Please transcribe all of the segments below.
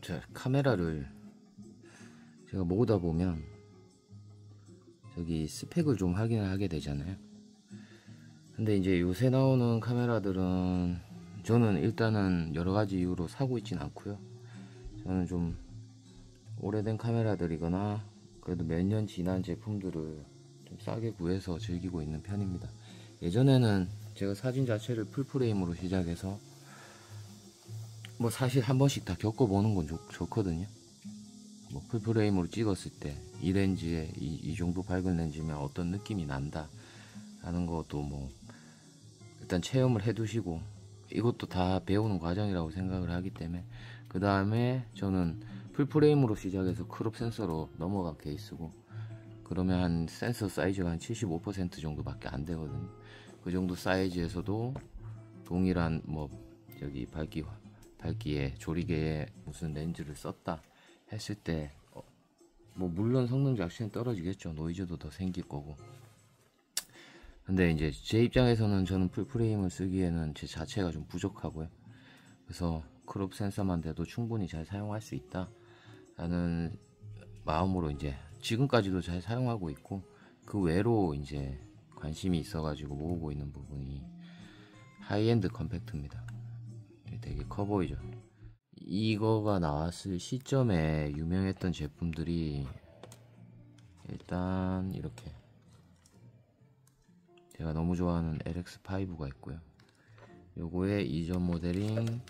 자, 카메라를 제가 모으다 보면 저기 스펙을 좀 확인을 하게 되잖아요. 근데 이제 요새 나오는 카메라들은 저는 일단은 여러가지 이유로 사고 있진 않고요. 저는 좀 오래된 카메라들이거나 그래도 몇 년 지난 제품들을 좀 싸게 구해서 즐기고 있는 편입니다. 예전에는 제가 사진 자체를 풀프레임으로 시작해서 뭐 사실 한 번씩 다 겪어보는 건 좋거든요. 뭐 풀프레임으로 찍었을 때 이 렌즈에 이 정도 밝은 렌즈면 어떤 느낌이 난다 하는 것도 뭐 일단 체험을 해 두시고, 이것도 다 배우는 과정이라고 생각을 하기 때문에, 그 다음에 저는 풀프레임으로 시작해서 크롭 센서로 넘어간 케이스고, 그러면 한 센서 사이즈가 한 75% 정도밖에 안 되거든요. 그 정도 사이즈에서도 동일한 뭐 저기 밝기에 조리개에 무슨 렌즈를 썼다 했을 때 뭐 물론 성능 자체는 떨어지겠죠. 노이즈도 더 생길 거고. 근데 이제 제 입장에서는 저는 풀프레임을 쓰기에는 제 자체가 좀 부족하고요. 그래서 크롭 센서만 돼도 충분히 잘 사용할 수 있다 라는 마음으로 이제 지금까지도 잘 사용하고 있고, 그 외로 이제 관심이 있어가지고 모으고 있는 부분이 하이엔드 컴팩트입니다. 되게 커 보이죠. 이거가 나왔을 시점에 유명했던 제품들이 일단 이렇게 제가 너무 좋아하는 LX5가 있고요. 요거의 이전 모델인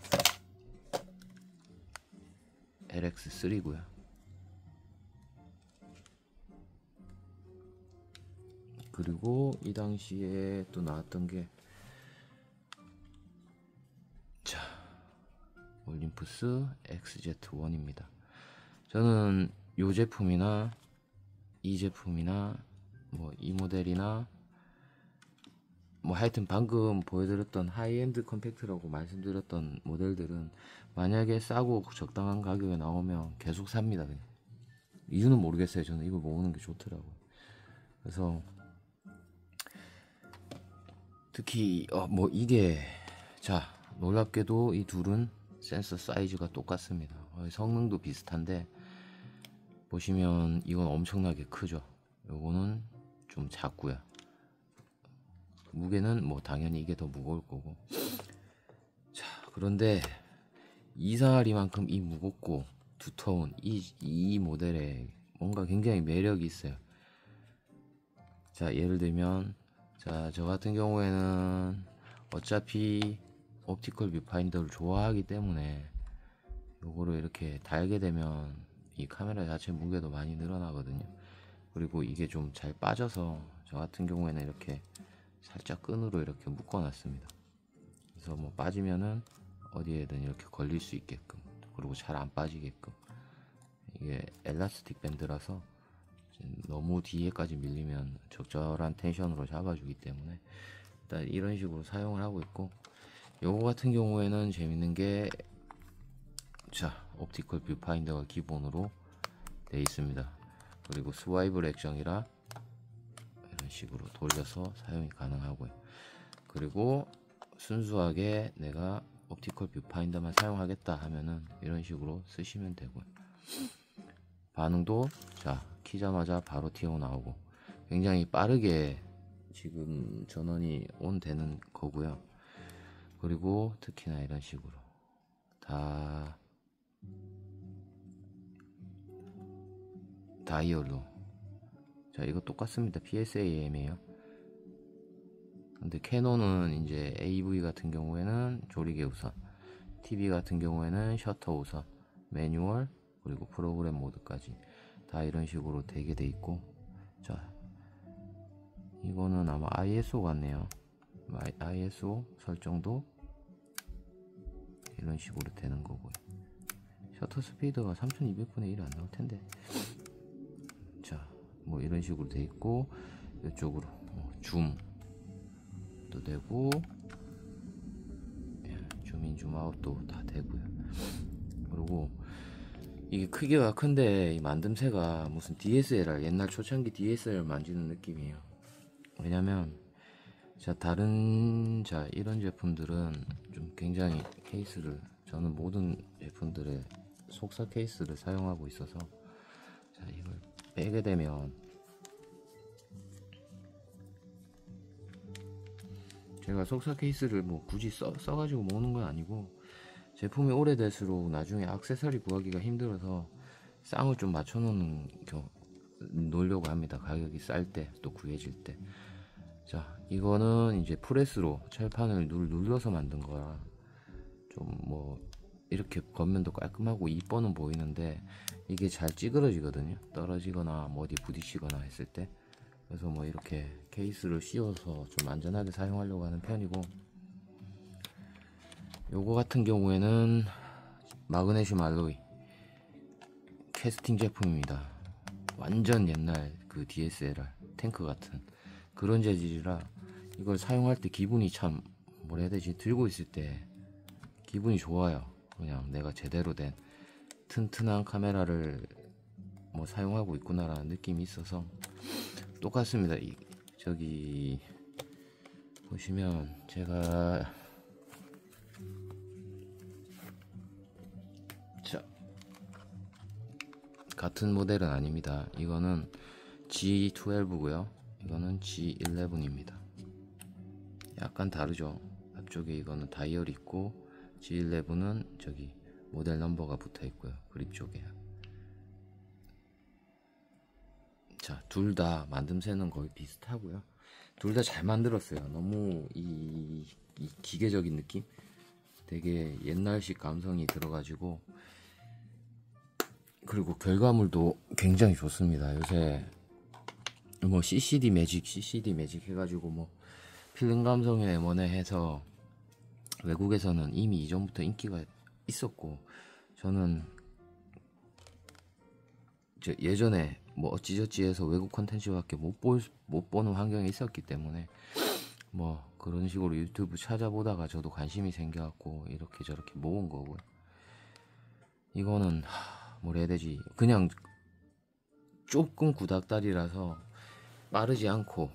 LX3고요. 그리고 이 당시에 또 나왔던 게 올림푸스 XZ1입니다. 저는 이 제품이나 이 제품이나 뭐 이 모델이나 뭐 하여튼 방금 보여드렸던 하이엔드 컴팩트라고 말씀드렸던 모델들은 만약에 싸고 적당한 가격에 나오면 계속 삽니다. 그냥. 이유는 모르겠어요. 저는 이걸 모으는 게 좋더라고요. 그래서 특히 뭐 이게, 자, 놀랍게도 이 둘은 센서 사이즈가 똑같습니다. 성능도 비슷한데 보시면 이건 엄청나게 크죠. 요거는 좀 작고요. 무게는 뭐 당연히 이게 더 무거울 거고. 자, 그런데 이상하리만큼 이 무겁고 두터운 이 모델에 뭔가 굉장히 매력이 있어요. 자, 예를 들면 저 같은 경우에는 어차피 옵티컬 뷰파인더를 좋아하기 때문에 요거를 이렇게 달게 되면 이 카메라 자체 무게도 많이 늘어나거든요. 그리고 이게 좀 잘 빠져서 저 같은 경우에는 이렇게 살짝 끈으로 이렇게 묶어 놨습니다. 그래서 뭐 빠지면은 어디에든 이렇게 걸릴 수 있게끔, 그리고 잘 안 빠지게끔. 이게 엘라스틱 밴드라서 너무 뒤에까지 밀리면 적절한 텐션으로 잡아주기 때문에 일단 이런 식으로 사용을 하고 있고, 요거 같은 경우에는 재밌는 게, 자, 옵티컬 뷰파인더가 기본으로 되어 있습니다. 그리고 스와이블 액정이라 이런 식으로 돌려서 사용이 가능하고요. 그리고 순수하게 내가 옵티컬 뷰파인더만 사용하겠다 하면은 이런 식으로 쓰시면 되고요. 반응도 자, 키자마자 바로 튀어 나오고 굉장히 빠르게 지금 전원이 온 되는 거고요. 그리고 특히나 이런 식으로 다 다이얼로, 자, 이거 똑같습니다. PSAM이에요. 근데 캐논은 이제 AV 같은 경우에는 조리개 우선, TV 같은 경우에는 셔터 우선, 매뉴얼, 그리고 프로그램 모드까지 다 이런 식으로 되게 돼 있고, 자, 이거는 아마 ISO 같네요. ISO 설정도 이런 식으로 되는 거고요. 셔터 스피드가 3200분의 1 안 나올 텐데, 자, 뭐 이런 식으로 돼 있고, 이쪽으로 줌도 되고, 줌인 줌아웃도 다 되고요. 그리고 이게 크기가 큰데 이 만듦새가 무슨 DSLR, 옛날 초창기 DSLR 만지는 느낌이에요. 왜냐면 자, 이런 제품들은 좀 굉장히 케이스를, 저는 모든 제품들의 속사 케이스를 사용하고 있어서, 자, 이걸 빼게 되면 제가 속사 케이스를 뭐 굳이 써가지고 모으는 건 아니고, 제품이 오래될수록 나중에 액세서리 구하기가 힘들어서 쌍을 좀 놓으려고 합니다. 가격이 쌀 때, 또 구해질 때. 자, 이거는 이제 프레스로 철판을 눌러서 만든 거라 좀 뭐 이렇게 겉면도 깔끔하고 이뻐는 보이는데, 이게 잘 찌그러지거든요. 떨어지거나 뭐 어디 부딪히거나 했을 때. 그래서 뭐 이렇게 케이스를 씌워서 좀 안전하게 사용하려고 하는 편이고, 요거 같은 경우에는 마그네슘 알로이 캐스팅 제품입니다. 완전 옛날 그 DSLR 탱크 같은 그런 재질이라, 이걸 사용할 때 기분이 참, 뭐라 해야 되지, 들고 있을 때 기분이 좋아요. 그냥 내가 제대로 된 튼튼한 카메라를 뭐 사용하고 있구나라는 느낌이 있어서 똑같습니다. 저기 보시면 제가, 자, 같은 모델은 아닙니다. 이거는 G12고요. 이거는 G11입니다. 약간 다르죠. 앞쪽에 이거는 다이얼이 있고, G11은 저기 모델 넘버가 붙어 있고요. 그립 쪽에. 자, 둘 다 만듦새는 거의 비슷하고요. 둘 다 잘 만들었어요. 너무 이 기계적인 느낌? 되게 옛날식 감성이 들어가지고, 그리고 결과물도 굉장히 좋습니다. 요새 뭐 CCD 매직 해가지고 뭐 필름 감성에 뭐네 해서 외국에서는 이미 이전부터 인기가 있었고, 저는 예전에 뭐 어찌저찌 해서 외국 콘텐츠밖에 못 보는 환경에 있었기 때문에 뭐 그런 식으로 유튜브 찾아보다가 저도 관심이 생겨갖고 이렇게 저렇게 모은 거고요. 이거는 뭐라 해야 되지, 그냥 조금 구닥다리라서 빠르지 않고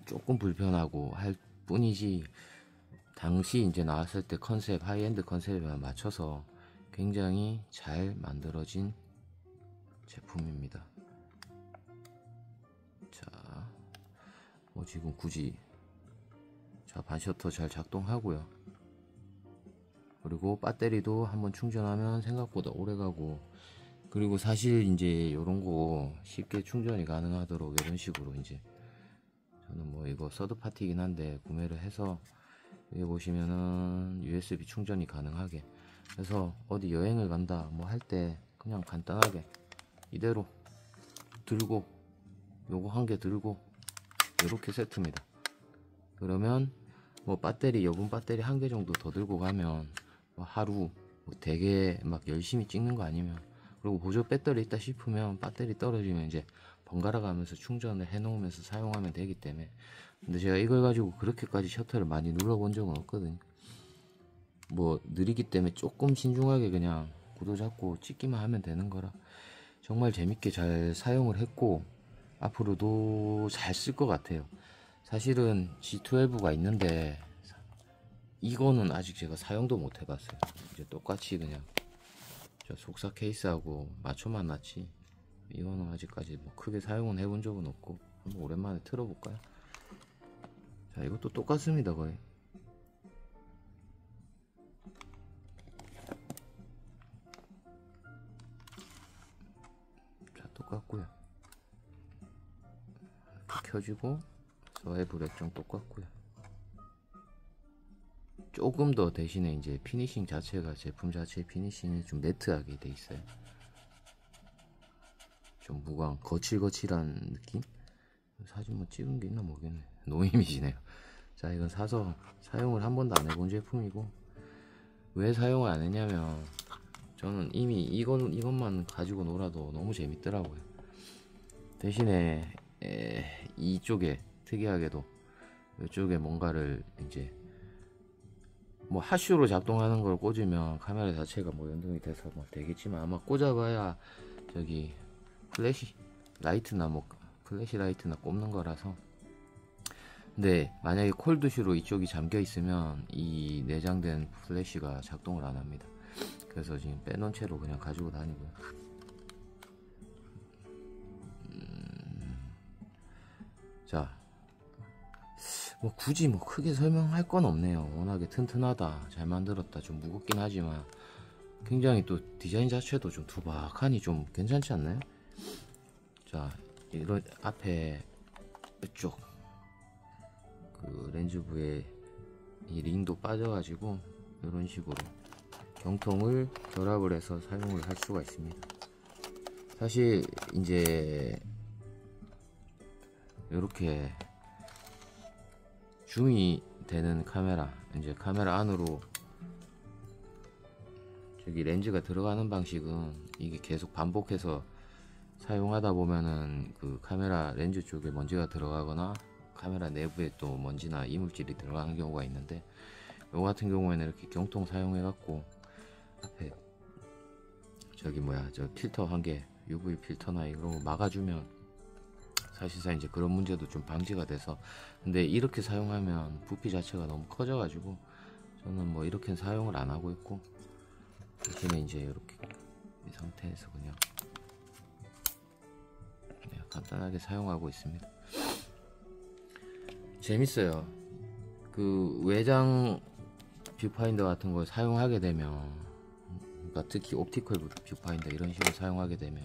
조금 불편하고 할 뿐이지, 당시 이제 나왔을 때 컨셉, 하이엔드 컨셉에 맞춰서 굉장히 잘 만들어진 제품입니다. 자, 뭐 지금 굳이, 자, 반셔터 잘 작동하고요. 그리고 배터리도 한번 충전하면 생각보다 오래가고, 그리고 사실 이제 요런거 쉽게 충전이 가능하도록 이런 식으로, 이제 저는 뭐 이거 서드파티이긴 한데 구매를 해서, 여기 보시면은 USB 충전이 가능하게 해서 어디 여행을 간다 뭐 할 때 그냥 간단하게 이대로 들고, 요거 한 개 들고 이렇게 세트입니다. 그러면 뭐 여분 배터리 한 개 정도 더 들고 가면 뭐 하루 뭐 되게 막 열심히 찍는 거 아니면, 그리고 보조 배터리 있다 싶으면 배터리 떨어지면 이제 번갈아 가면서 충전을 해 놓으면서 사용하면 되기 때문에. 근데 제가 이걸 가지고 그렇게까지 셔터를 많이 눌러본 적은 없거든요. 뭐 느리기 때문에 조금 신중하게 그냥 구도 잡고 찍기만 하면 되는 거라 정말 재밌게 잘 사용을 했고, 앞으로도 잘 쓸 것 같아요. 사실은 G12가 있는데 이거는 아직 제가 사용도 못 해봤어요. 이제 똑같이 그냥 저 속사 케이스하고 맞춰만 놨지, 이거는 아직까지 뭐 크게 사용은 해본 적은 없고, 한번 오랜만에 틀어볼까요? 자, 이것도 똑같습니다. 거의 자, 똑같고요. 켜지고 서해 브렉정 똑같고요. 조금 더 대신에 이제 피니싱 자체가, 제품 자체의 피니싱이 좀 매트하게 돼 있어요. 좀 무광 거칠거칠한 느낌? 사진 뭐 찍은 게 있나 모르겠네. 노이미지네요. 자, 이건 사서 사용을 한 번도 안 해본 제품이고, 왜 사용을 안 했냐면 저는 이미 이것만 가지고 놀아도 너무 재밌더라고요. 대신에 이쪽에 특이하게도 이쪽에 뭔가를 이제 뭐 하슈로 작동하는 걸 꽂으면 카메라 자체가 뭐 연동이 돼서 뭐 되겠지만, 아마 꽂아봐야 저기 플래시 라이트나 꼽는 거라서. 근데 만약에 콜드슈로 이쪽이 잠겨 있으면 이 내장된 플래시가 작동을 안 합니다. 그래서 지금 빼놓은 채로 그냥 가지고 다니고요. 자, 뭐 굳이 뭐 크게 설명할 건 없네요. 워낙에 튼튼하다, 잘 만들었다, 좀 무겁긴 하지만 굉장히 또 디자인 자체도 좀 투박하니 좀 괜찮지 않나요? 자, 이런 앞에 이쪽 그 렌즈부에 이 링도 빠져가지고 이런 식으로 경통을 결합을 해서 사용을 할 수가 있습니다. 사실 이제 이렇게 줌이 되는 카메라, 이제 카메라 안으로 저기 렌즈가 들어가는 방식은 이게 계속 반복해서 사용하다 보면은 그 카메라 렌즈 쪽에 먼지가 들어가거나 카메라 내부에 또 먼지나 이물질이 들어가는 경우가 있는데, 요 같은 경우에는 이렇게 경통 사용해 갖고 앞에 저기 뭐야 저 필터 한 개, UV 필터나 이런 거 막아주면 사실상 이제 그런 문제도 좀 방지가 돼서. 근데 이렇게 사용하면 부피 자체가 너무 커져 가지고 저는 뭐 이렇게는 사용을 안 하고 있고, 이렇게는 이제 이렇게 이 상태에서 그냥 간단하게 사용하고 있습니다. 재밌어요. 그 외장 뷰파인더 같은 걸 사용하게 되면, 그러니까 특히 옵티컬 뷰파인더 이런 식으로 사용하게 되면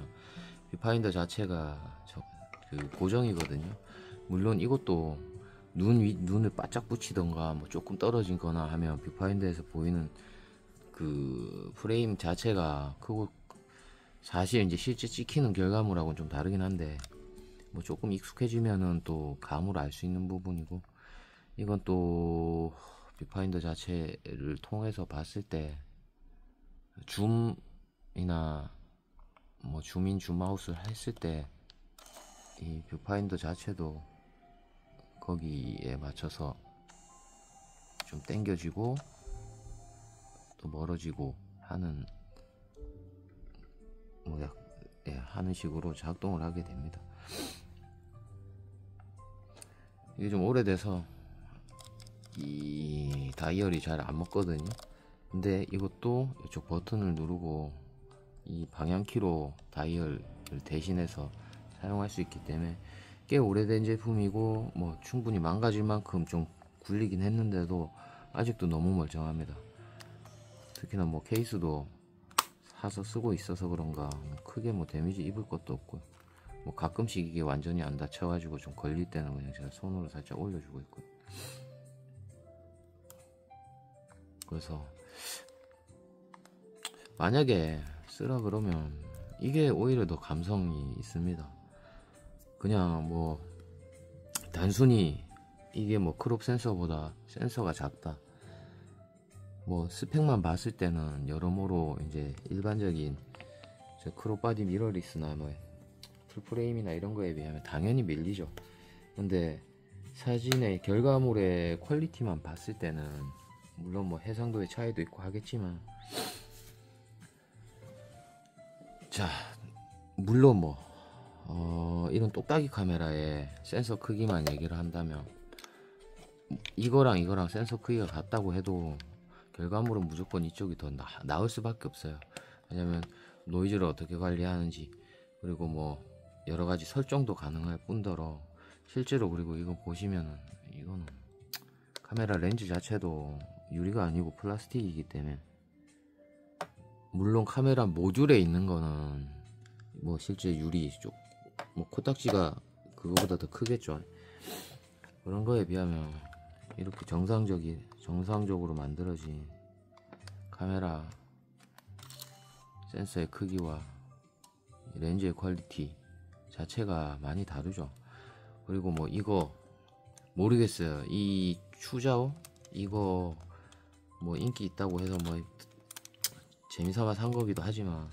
뷰파인더 자체가 그 고정이거든요. 물론 이것도 눈을 바짝 붙이던가 뭐 조금 떨어진 거나 하면 뷰파인더에서 보이는 그 프레임 자체가 크고, 사실 이제 실제 찍히는 결과물하고는 좀 다르긴 한데 뭐 조금 익숙해지면은 또 감으로 알 수 있는 부분이고, 이건 또 뷰파인더 자체를 통해서 봤을 때 줌이나 뭐 줌인 줌아웃을 했을 때 이 뷰파인더 자체도 거기에 맞춰서 좀 당겨지고 또 멀어지고 하는 하는 식으로 작동을 하게 됩니다. 이게 좀 오래돼서 이 다이얼이 잘 안 먹거든요. 근데 이것도 이쪽 버튼을 누르고 이 방향키로 다이얼을 대신해서 사용할 수 있기 때문에 꽤 오래된 제품이고, 뭐 충분히 망가질 만큼 좀 굴리긴 했는데도 아직도 너무 멀쩡합니다. 특히나 뭐 케이스도 사서 쓰고 있어서 그런가 크게 뭐 데미지 입을 것도 없고요. 뭐 가끔씩 이게 완전히 안 닫혀가지고 좀 걸릴 때는 그냥 제가 손으로 살짝 올려주고 있고요. 그래서 만약에 쓰라 그러면 이게 오히려 더 감성이 있습니다. 그냥 뭐 단순히 이게 뭐 크롭 센서보다 센서가 작다, 뭐 스펙만 봤을 때는 여러모로 이제 일반적인 저 크롭 바디 미러리스나 뭐 풀프레임이나 이런 거에 비하면 당연히 밀리죠. 근데 사진의 결과물의 퀄리티만 봤을 때는 물론 뭐 해상도의 차이도 있고 하겠지만, 자 물론 뭐 이런 똑딱이 카메라의 센서 크기만 얘기를 한다면 이거랑 센서 크기가 같다고 해도 결과물은 무조건 이쪽이 더 나을 수밖에 없어요. 왜냐면 노이즈를 어떻게 관리하는지, 그리고 뭐 여러가지 설정도 가능할 뿐더러 실제로, 그리고 이거 보시면은 이거는 카메라 렌즈 자체도 유리가 아니고 플라스틱이기 때문에, 물론 카메라 모듈에 있는 거는 뭐 실제 유리 쪽 뭐 코딱지가 그거보다 더 크겠죠. 그런 거에 비하면 이렇게 정상적으로 만들어진 카메라 센서의 크기와 렌즈의 퀄리티 자체가 많이 다르죠. 그리고 뭐 이거 모르겠어요. 이 추자오 이거 뭐 인기 있다고 해서 뭐 재미삼아 산 거기도 하지만,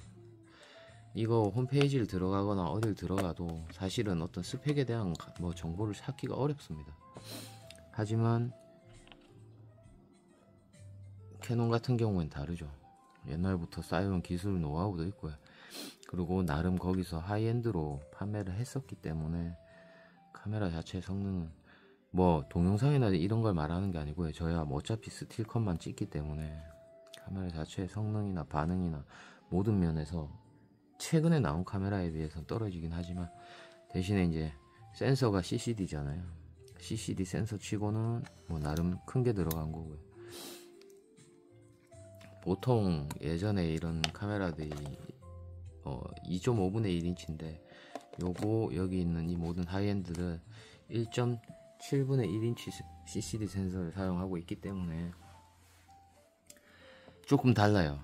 이거 홈페이지를 들어가거나 어딜 들어가도 사실은 어떤 스펙에 대한 뭐 정보를 찾기가 어렵습니다. 하지만 캐논 같은 경우엔 다르죠. 옛날부터 쌓여온 기술 노하우도 있고요. 그리고 나름 거기서 하이엔드로 판매를 했었기 때문에 카메라 자체의 성능은 뭐 동영상이나 이런 걸 말하는 게 아니고요. 저야 뭐 어차피 스틸컷만 찍기 때문에 카메라 자체의 성능이나 반응이나 모든 면에서 최근에 나온 카메라에 비해서 떨어지긴 하지만, 대신에 이제 센서가 CCD잖아요. CCD 센서 치고는 뭐 나름 큰 게 들어간 거고요. 보통 예전에 이런 카메라들이 2.5분의 1인치인데, 요거 여기 있는 이 모든 하이엔드를 1.7분의 1인치 CCD 센서를 사용하고 있기 때문에 조금 달라요.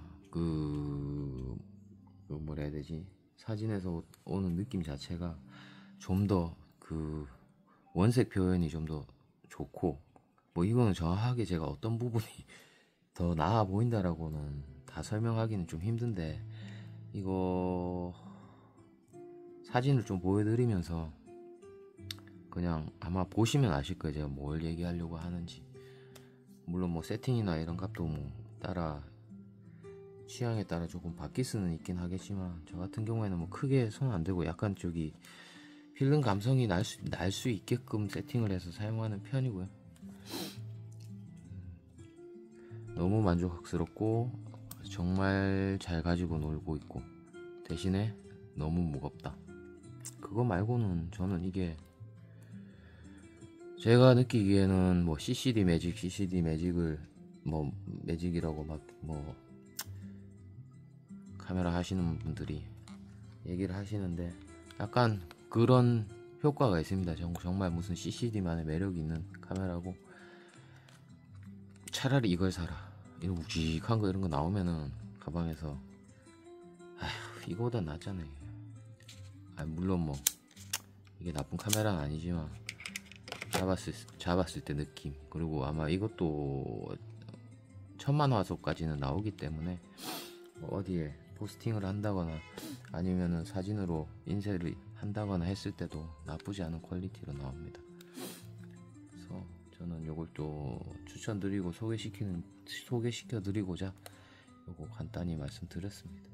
뭐라 해야 되지? 사진에서 오는 느낌 자체가 좀 더 원색 표현이 좀 더 좋고, 뭐 이거는 정확하게 제가 어떤 부분이 더 나아 보인다라고는 다 설명하기는 좀 힘든데, 이거 사진을 좀 보여드리면서 그냥 아마 보시면 아실 거예요, 제가 뭘 얘기하려고 하는지. 물론 뭐 세팅이나 이런 값도 뭐 따라 취향에 따라 조금 바뀔 수는 있긴 하겠지만, 저 같은 경우에는 뭐 크게 손 안 대고 약간 필름 감성이 날 수 있게끔 세팅을 해서 사용하는 편이고요. 너무 만족스럽고 정말 잘 가지고 놀고 있고, 대신에 너무 무겁다. 그거 말고는 저는 이게 제가 느끼기에는 뭐 CCD 매직을 뭐 매직이라고 막 뭐 카메라 하시는 분들이 얘기를 하시는데, 약간 그런 효과가 있습니다. 정말 무슨 CCD만의 매력이 있는 카메라고, 차라리 이걸 사라, 이런 묵직한 거 이런 거 나오면은 가방에서 아휴 이거보다 낫잖아요. 물론 뭐 이게 나쁜 카메라는 아니지만 잡았을 때 느낌, 그리고 아마 이것도 1000만 화소까지는 나오기 때문에 어디에 포스팅을 한다거나 아니면은 사진으로 인쇄를 한다거나 했을 때도 나쁘지 않은 퀄리티로 나옵니다. 그래서 저는 요걸 또 추천드리고 소개시켜 드리고자 요거 간단히 말씀드렸습니다.